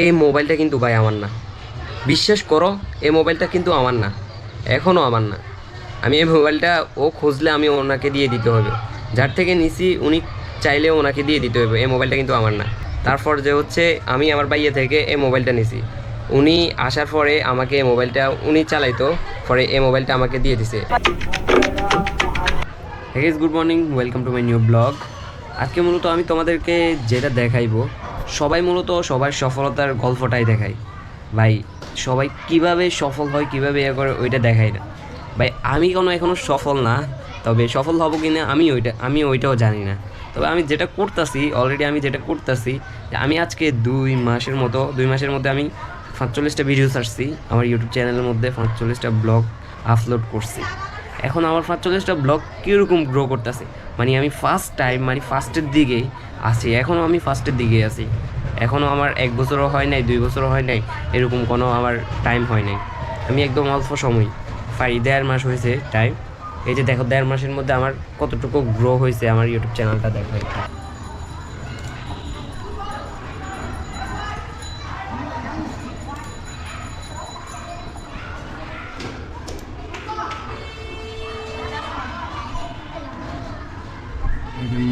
এই মোবাইলটা কিন্তু ভাই আমার না, বিশ্বাস করো। এই মোবাইলটা কিন্তু আমার না, এখনও আমার না। আমি এই মোবাইলটা খুঁজলে আমি ওনাকে দিয়ে দিতে হবে। যার থেকে নিছি উনি চাইলে ওনাকে দিয়ে দিতে হবে। এই মোবাইলটা কিন্তু আমার না। তারপর যে হচ্ছে আমি আমার ভাইয়া থেকে এই মোবাইলটা নিছি। উনি আসার পরে আমাকে এই মোবাইলটা উনি চালাইতো, পরে এই মোবাইলটা আমাকে দিয়ে দিছে। Hey guys, good morning, welcome to my new blog. আজকে মূলত আমি তোমাদেরকে যেটা দেখাইবো, সবাই মূলত সবার সফলতার গল্পটাই দেখায় ভাই। সবাই কিভাবে সফল হয়, কিভাবে এ করে, ওইটা দেখাই না ভাই। আমি কোনো এখনও সফল না, তবে সফল হব কি না আমি ওইটাও জানি না। তবে আমি যেটা করতেছি, অলরেডি আমি যেটা করতেছি, আমি আজকে 2 মাসের মধ্যে আমি 45টা ভিডিও ছাড়ছি আমার ইউটিউব চ্যানেলের মধ্যে, 45টা ব্লগ আপলোড করছি। এখন আমার 45টা ব্লগ কীরকম গ্রো করতেছে, মানে আমি ফার্স্ট টাইম, মানে ফার্স্টের দিকেই আছি, এখনও আমি ফার্স্টের দিকেই আছি। এখনও আমার 1 বছরও হয় নাই, 2 বছরও হয় নাই, এরকম কোনো আমার টাইম হয় নাই। আমি একদম অল্প সময়, 1.5 মাস হয়েছে টাইম। এই যে দেখো, 1.5 মাসের মধ্যে আমার কতটুকু গ্রো হয়েছে আমার ইউটিউব চ্যানেলটা দেখো।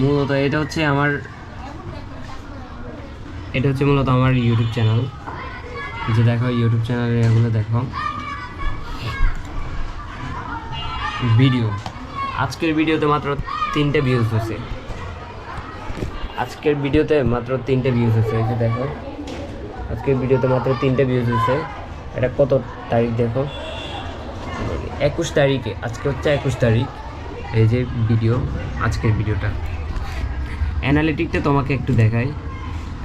মূলত এটা হচ্ছে মূলত আমার ইউটিউব চ্যানেল। যে দেখো ইউটিউব চ্যানেলে এগুলো দেখো ভিডিও। আজকের ভিডিওতে মাত্র 3টে ভিউজ হয়েছে। এই যে দেখো, আজকের ভিডিওতে মাত্র 3টে ভিউজ হয়েছে। এটা কত তারিখ দেখো, 21 তারিখে। আজকে হচ্ছে 21 তারিখ। এই যে ভিডিও, আজকের ভিডিওটা। অ্যানালিটিকটা তোমাকে একটু দেখাই।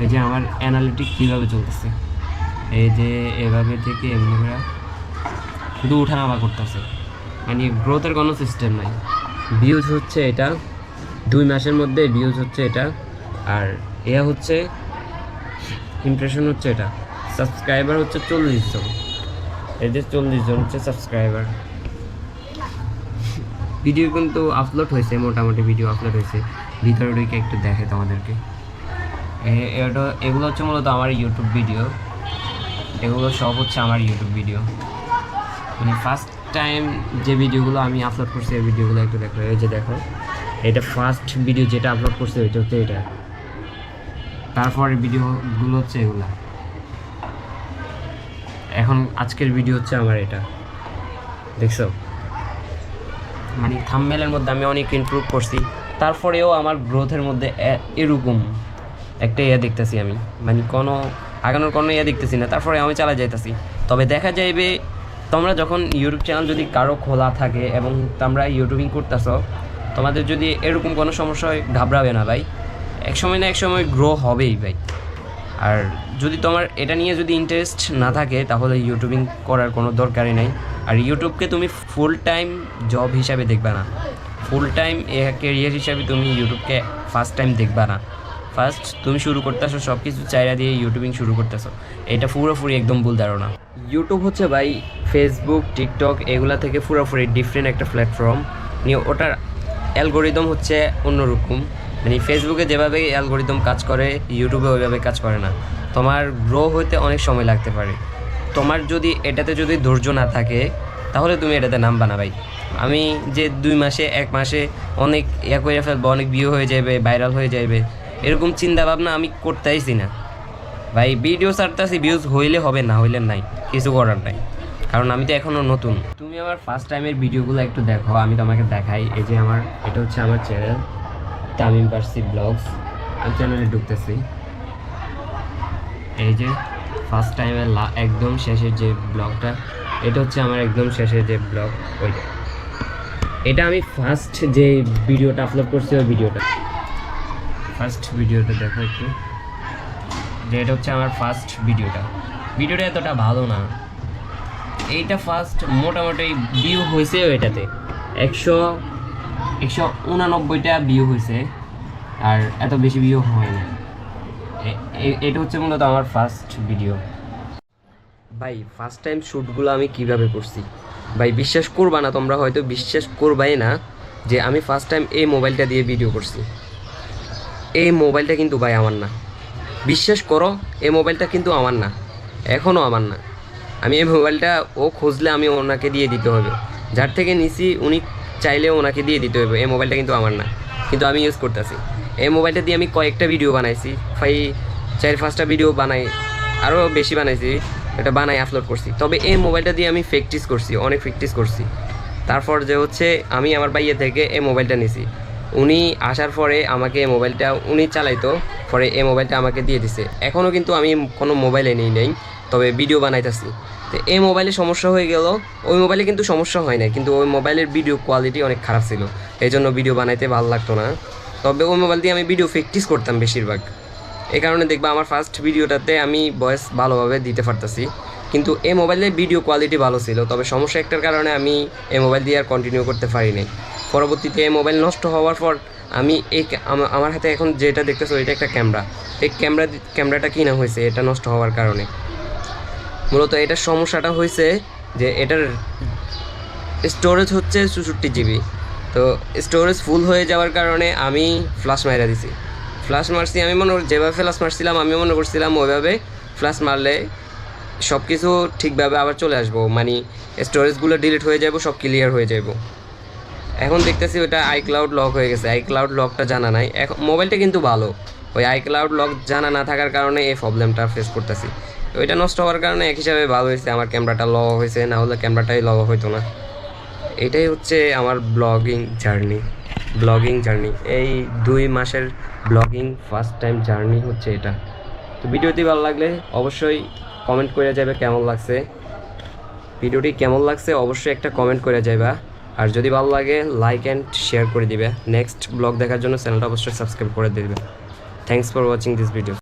এই যে আমার অ্যানালিটিক কীভাবে চলতেছে, এই যে এভাবে থেকে এমনি করে শুধু উঠানামা করতেছে, মানে গ্রোথের কোনো সিস্টেম নাই। ভিউজ হচ্ছে এটা 2 মাসের মধ্যে, ভিউজ হচ্ছে এটা। আর হচ্ছে ইমপ্রেশন হচ্ছে এটা। সাবস্ক্রাইবার হচ্ছে 40 জন। এই যে 40 জন হচ্ছে সাবস্ক্রাইবার। ভিডিও কিন্তু আপলোড হয়েছে, মোটামুটি ভিডিও আপলোড হয়েছে। ভিতরে ঢুকে একটু দেখে তোমাদেরকে। এগুলো হচ্ছে মূলত আমার ইউটিউব ভিডিও। এগুলো সব হচ্ছে আমার ইউটিউব ভিডিও, মানে ফার্স্ট টাইম যে ভিডিওগুলো আমি আপলোড করছি, এই ভিডিওগুলো একটু দেখো। এই যে দেখো, এটা ফার্স্ট ভিডিও যেটা আপলোড করছে, ওইটা হচ্ছে এটা। তারপরে ভিডিওগুলো হচ্ছে এগুলো। এখন আজকের ভিডিও হচ্ছে আমার এটা, দেখছো? মানে থাম্বনেলের মধ্যে আমি অনেক ইমপ্রুভ করছি, তারপরেও আমার গ্রোথের মধ্যে এরকম একটা দেখতেছি আমি, মানে কোনো আগানোর কোনো দেখতেছি না। তারপরে আমি চালা যাইতেছি। তবে দেখা যাইবে, তোমরা যখন ইউটিউব চ্যানেল যদি কারো খোলা থাকে এবং তোমরা ইউটিউবিং করতেছ, তোমাদের যদি এরকম কোনো সমস্যা হয়, ঘাবড়াবে না ভাই। একসময় না একসময় গ্রো হবেই ভাই। আর যদি তোমার এটা নিয়ে যদি ইন্টারেস্ট না থাকে, তাহলে ইউটিউবিং করার কোনো দরকারই নাই। আর ইউটিউবকে তুমি ফুল টাইম জব হিসাবে দেখবা না, ফুল টাইম ক্যারিয়ার হিসাবে তুমি ইউটিউবকে ফার্স্ট টাইম দেখবা না। ফার্স্ট তুমি শুরু করতেছো সব কিছু চাইরা দিয়ে ইউটিউবিং শুরু করতেছো, এটা পুরোপুরি একদম ভুল ধারণা। ইউটিউব হচ্ছে ভাই ফেসবুক, টিকটক এগুলা থেকে পুরোপুরি ডিফারেন্ট একটা প্ল্যাটফর্ম নিয়ে। ওটার অ্যালগোরিদম হচ্ছে অন্যরকম, মানে ফেসবুকে যেভাবে অ্যালগোরিদম কাজ করে, ইউটিউবে ওইভাবে কাজ করে না। তোমার গ্রো হইতে অনেক সময় লাগতে পারে। তোমার যদি এটাতে ধৈর্য না থাকে, তাহলে তুমি এটাতে নামবা না ভাই। আমি যে 2 মাসে 1 মাসে অনেক করে ফেলবো, অনেক ভিউ হয়ে যাবে, ভাইরাল হয়ে যাবে, এরকম চিন্তা ভাবনা আমি করতেইছি না ভাই। ভিডিও ছাড়তেছি, ভিউজ হইলে হবে, না হইলে নাই, কিছু করার নাই, কারণ আমি তো এখনও নতুন। তুমি আমার ফার্স্ট টাইমের ভিডিওগুলো একটু দেখো, আমি তোমাকে দেখাই। এই যে এটা হচ্ছে আমার চ্যানেল, তামিম পারসি ব্লগস। আমি চ্যানেলে ঢুকতেছি। এই যে ফার্স্ট টাইমের একদম শেষের যে ব্লগটা, এটা হচ্ছে আমার একদম শেষের যে ব্লগ, ওইটা। এটা আমি ফার্স্ট যে ভিডিওটা আপলোড করছি, ওই ফার্স্ট ভিডিওটা দেখো একটু। যে এটা হচ্ছে আমার ফার্স্ট ভিডিওটা এতটা ভালো না। এইটা ফার্স্ট মোটামুটি ভিউ হয়েছে, এটাতে 189টা ভিউ হয়েছে, আর এত বেশি ভিউ হয় না। এটা হচ্ছে মূলত আমার ফার্স্ট ভিডিও ভাই। ফার্স্ট টাইম শ্যুটগুলো আমি কিভাবে করছি ভাই, বিশ্বাস করবা না, তোমরা হয়তো বিশ্বাস করবাই না যে আমি ফার্স্ট টাইম এই মোবাইলটা দিয়ে ভিডিও করছি। এই মোবাইলটা কিন্তু ভাই আমার না, বিশ্বাস করো এই মোবাইলটা কিন্তু আমার না, এখনও আমার না। আমি এই মোবাইলটা ও খুঁজলে আমি ওনাকে দিয়ে দিতে হবে, যার থেকে নিছি উনি চাইলেও ওনাকে দিয়ে দিতে হবে। এই মোবাইলটা কিন্তু আমার না, কিন্তু আমি ইউজ করতেছি। এই মোবাইলটা দিয়ে আমি কয়েকটা ভিডিও বানাইছি, 4-5টা ভিডিও বানাই, আরও বেশি বানাইছি, এটা বানাই আপলোড করছি। তবে এই মোবাইলটা দিয়ে আমি প্র্যাকটিস করছি, অনেক প্র্যাকটিস করছি। তারপর যে হচ্ছে আমি আমার ভাইয়া থেকে এই মোবাইলটা নিছি, উনি আসার পরে আমাকে এই মোবাইলটা উনি চালাইতো, পরে এই মোবাইলটা আমাকে দিয়ে দিছে। এখনও কিন্তু আমি কোনো মোবাইলে নিই নেই, তবে ভিডিও বানাইতেছি। তো এই মোবাইলে সমস্যা হয়ে গেল, ওই মোবাইলে কিন্তু সমস্যা হয় না, কিন্তু ওই মোবাইলের ভিডিও কোয়ালিটি অনেক খারাপ ছিল, এই জন্য ভিডিও বানাইতে ভালো লাগতো না। তবে ওই মোবাইল দিয়ে আমি ভিডিও প্র্যাকটিস করতাম বেশিরভাগ, এই কারণে দেখবা আমার ফার্স্ট ভিডিওটাতে আমি ভয়েস ভালোভাবে দিতে পারতাছি। কিন্তু এই মোবাইলের ভিডিও কোয়ালিটি ভালো ছিল, তবে সমস্যা একটার কারণে আমি এই মোবাইল দিয়ে আর কন্টিনিউ করতে পারিনি। পরবর্তীতে এই মোবাইল নষ্ট হওয়ার পর আমি আমার হাতে এখন যেটা দেখতেছো এটা একটা ক্যামেরা, এই ক্যামেরাটা কিনা হয়েছে এটা নষ্ট হওয়ার কারণে। মূলত এটার সমস্যাটা হয়েছে যে এটার স্টোরেজ হচ্ছে 64 জিবি। তো স্টোরেজ ফুল হয়ে যাওয়ার কারণে আমি ফ্ল্যাশ মারা দিছি। ফ্ল্যাশ মারছি, আমি যেভাবে ফ্ল্যাশ মারছিলাম আমি মনে করছিলাম ওইভাবে ফ্ল্যাশ মারলে সব কিছু ঠিকভাবে আবার চলে আসবো, মানে স্টোরেজগুলো ডিলিট হয়ে যাব, সব ক্লিয়ার হয়ে যাব। এখন দেখতেছি ওটা আইক্লাউড লক হয়ে গেছে, আইক্লাউড লকটা জানা নাই। এখন মোবাইলটা কিন্তু ভালো, ওই আইক্লাউড লক জানা না থাকার কারণে এই প্রবলেমটা ফেস করতেছি। ওইটা নষ্ট হওয়ার কারণে এক হিসাবে ভালো হয়েছে, আমার ক্যামেরাটা ল হয়েছে, না হলে ক্যামেরাটাই ল হইতো না। এটাই হচ্ছে আমার ব্লগিং জার্নি, এই 2 মাসের ব্লগিং ফার্স্ট টাইম জার্নি হচ্ছে এটা। তো ভিডিওটি ভালো লাগলে অবশ্যই কমেন্ট করে যাবে কেমন লাগছে, ভিডিওটি কেমন লাগছে অবশ্যই একটা কমেন্ট করে যাবে। আর যদি ভালো লাগে লাইক অ্যান্ড শেয়ার করে দিবে। নেক্সট ব্লগ দেখার জন্য চ্যানেলটা অবশ্যই সাবস্ক্রাইব করে দিবে। Thanks for watching this video.